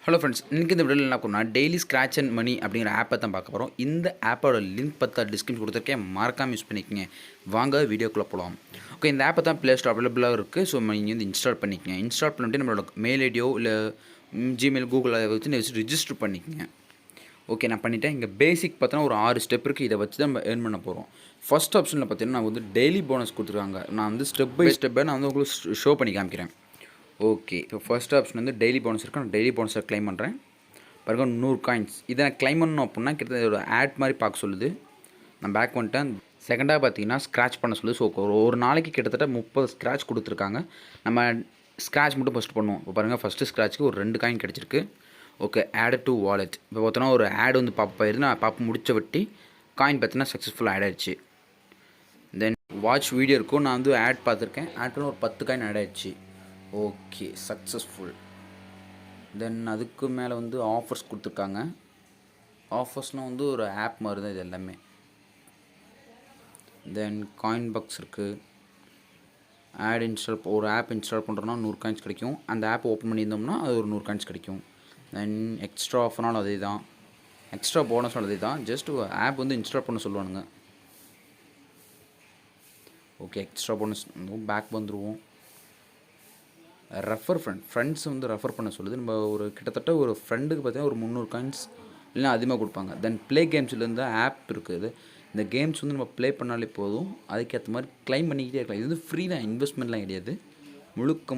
Hello friends, இன்றைக்கி இந்த வீடியோவில் என்ன பண்ணால் டெய்லி ஸ்க்ராட்ச் அண்ட் மணி அப்படிங்கிற ஆப்பை தான் பார்க்க போகிறோம். இந்த ஆப்போட லிங்க் பார்த்தா டிஸ்கிரிப்ஷன் கொடுத்துருக்கேன், மறக்காமல் யூஸ் பண்ணிக்கங்க. வாங்க வீடியோக்குள்ளே போகலாம். ஓகே, இந்த ஆப்பை தான் ப்ளே ஸ்டோர் அவைலபிளாக இருக்குது. ஸோ நீங்கள் வந்து இன்ஸ்டால் பண்ணிக்கங்க. இன்ஸ்டால் பண்ணிட்டு நம்மளோட மெயில் ஐடியோ இல்லை ஜிமெயில் கூகுள் அதை வச்சு ரிஜிஸ்டர் பண்ணிக்கங்க. ஓகே, நான் பண்ணிவிட்டேன். இங்கே பேசிக் பார்த்தோன்னா ஒரு 6 ஸ்டெப் இருக்குது. இதை வச்சு தான் நம்ம ஏர்ன் பண்ண போகிறோம். ஃபஸ்ட் ஆப்ஷனில் பார்த்தீங்கன்னா நான் வந்து டெய்லி போனஸ் கொடுத்துருக்காங்க. நான் வந்து ஸ்டெப் பை ஸ்டெப்பாக நான் வந்து உங்களுக்கு ஷோ பண்ணி காமிக்கிறேன். ஓகே, இப்போ ஃபர்ஸ்ட் ஆப்ஷன் வந்து டெய்லி போனஸ் இருக்குது. நான் டெய்லி போனஸை க்ளைம் பண்ணுறேன். பாருங்க 100 காயின்ஸ். இதை நான் க்ளைம் பண்ணணும் அப்படின்னா கிட்டத்தட்ட ஒரு ஆட் மாதிரி பார்க்க சொல்லுது. நான் பேக் வந்துட்டேன். செகண்டாக பார்த்தீங்கன்னா ஸ்க்ராட்ச் பண்ண சொல்லுது. ஸோ ஒரு நாளைக்கு கிட்டத்தட்ட 30 ஸ்க்ராட்ச் கொடுத்துருக்காங்க. நம்ம ஸ்க்ராட்ச் மட்டும் ஃபஸ்ட் பண்ணுவோம். இப்போ பாருங்கள், ஃபஸ்ட்டு ஸ்க்ராட்ச்சுக்கு ஒரு 2 காயின் கிடச்சிருக்கு. Okay, add to wallet. இப்போ பார்த்தோன்னா ஒரு ஆட் வந்து பாப்பாயிருது. நான் பார்ப்பு முடிச்ச வட்டி காயின் பார்த்தீங்கன்னா சக்ஸஸ்ஃபுல் ஆட் ஆயிடுச்சு. தென் வாட்ச் வீடியோ இருக்கும். நான் வந்து ஆட் பார்த்துருக்கேன். ஆட் பண்ண ஒரு 10 காயின் ஆட் ஆயிடுச்சு. Okay, successful. தென் அதுக்கு மேலே வந்து ஆஃபர்ஸ் கொடுத்துருக்காங்க. ஆஃபர்ஸ்னால் வந்து ஒரு ஆப் மாதிரி தான் இது எல்லாமே. தென் CoinBox இருக்குது. ஆட் இன்ஸ்டால், ஒரு ஆப் இன்ஸ்டால் பண்ணுறோன்னா 100 காயின்ஸ் கிடைக்கும். அந்த ஆப் ஓப்பன் பண்ணியிருந்தோம்னா அது ஒரு 100 காயின்ஸ் கிடைக்கும். தென் எக்ஸ்ட்ரா ஆஃபர்னாலும் அதே தான், எக்ஸ்ட்ரா போனஸ்னாலும் அதே தான். ஜஸ்ட் ஆப் வந்து இன்ஸ்டால் பண்ண சொல்லுவானுங்க. ஓகே, எக்ஸ்ட்ரா போனஸ் பேக் வந்துடுவோம். ரெஃபர் ஃப்ரெண்ட்ஸ் வந்து ரெஃபர் பண்ண சொல்லுது. நம்ம ஒரு கிட்டத்தட்ட ஒரு ஃப்ரெண்டுக்கு பார்த்தீங்கன்னா ஒரு 300 காயின்ஸ் இல்லைனா அதிகமாக கொடுப்பாங்க. தென் ப்ளே கேம்ஸ்லேருந்து ஆப் இருக்குது. இந்த கேம்ஸ் வந்து நம்ம ப்ளே பண்ணாலே போதும். அதுக்கேற்ற மாதிரி க்ளைம் பண்ணிக்கிட்டே இருக்கலாம். இது வந்து ஃப்ரீ தான், இன்வெஸ்ட்மெண்ட்லாம் கிடையாது.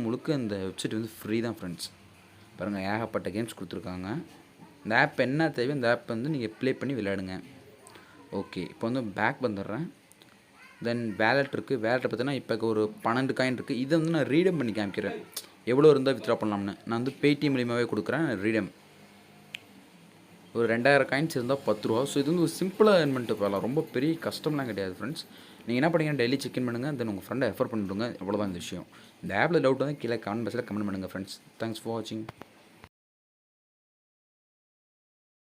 முழுக்க இந்த வெப்சைட் வந்து ஃப்ரீ தான் ஃப்ரெண்ட்ஸ். பாருங்கள், ஏகப்பட்ட கேம்ஸ் கொடுத்துருக்காங்க. இந்த ஆப் என்ன தேவையோ இந்த ஆப் வந்து நீங்கள் ப்ளே பண்ணி விளையாடுங்க. ஓகே, இப்போ வந்து பேக் வந்துடுறேன். தென் வேலெட் இருக்குது. வேலெட்டை பார்த்தீங்கன்னா இப்போ ஒரு 12 காயின் இருக்குது. இதை வந்து நான் ரீடம் பண்ணி காமிக்கிறேன், எவ்வளோ இருந்தால் வித்ட்ரா பண்ணலாம்னு. நான் வந்து Paytm மூலியமாகவே கொடுக்குறேன் ரீடம். ஒரு 2000 காயின்ஸ் இருந்தால் 10 ரூபா. ஸோ இது வந்து ஒரு சிம்பிளாக ஏர்ன் பண்ணிட்டு போகலாம். ரொம்ப பெரிய கஷ்டம்லாம் கிடையாது ஃப்ரெண்ட்ஸ். நீங்கள் என்ன பண்ணுங்கள், டெய்லி செக் இன் பண்ணுங்கள். தென் உங்கள் ஃப்ரெண்டை ரெஃபர் பண்ணிவிடுங்க. எவ்வளோதான் இந்த விஷயம். இந்த ஆப்பில் டவுட் வந்து கீழே கமெண்ட் பாக்ஸில் கமெண்ட் பண்ணுங்கள் ஃப்ரெண்ட்ஸ். தேங்க்ஸ் ஃபார் வாட்சிங்.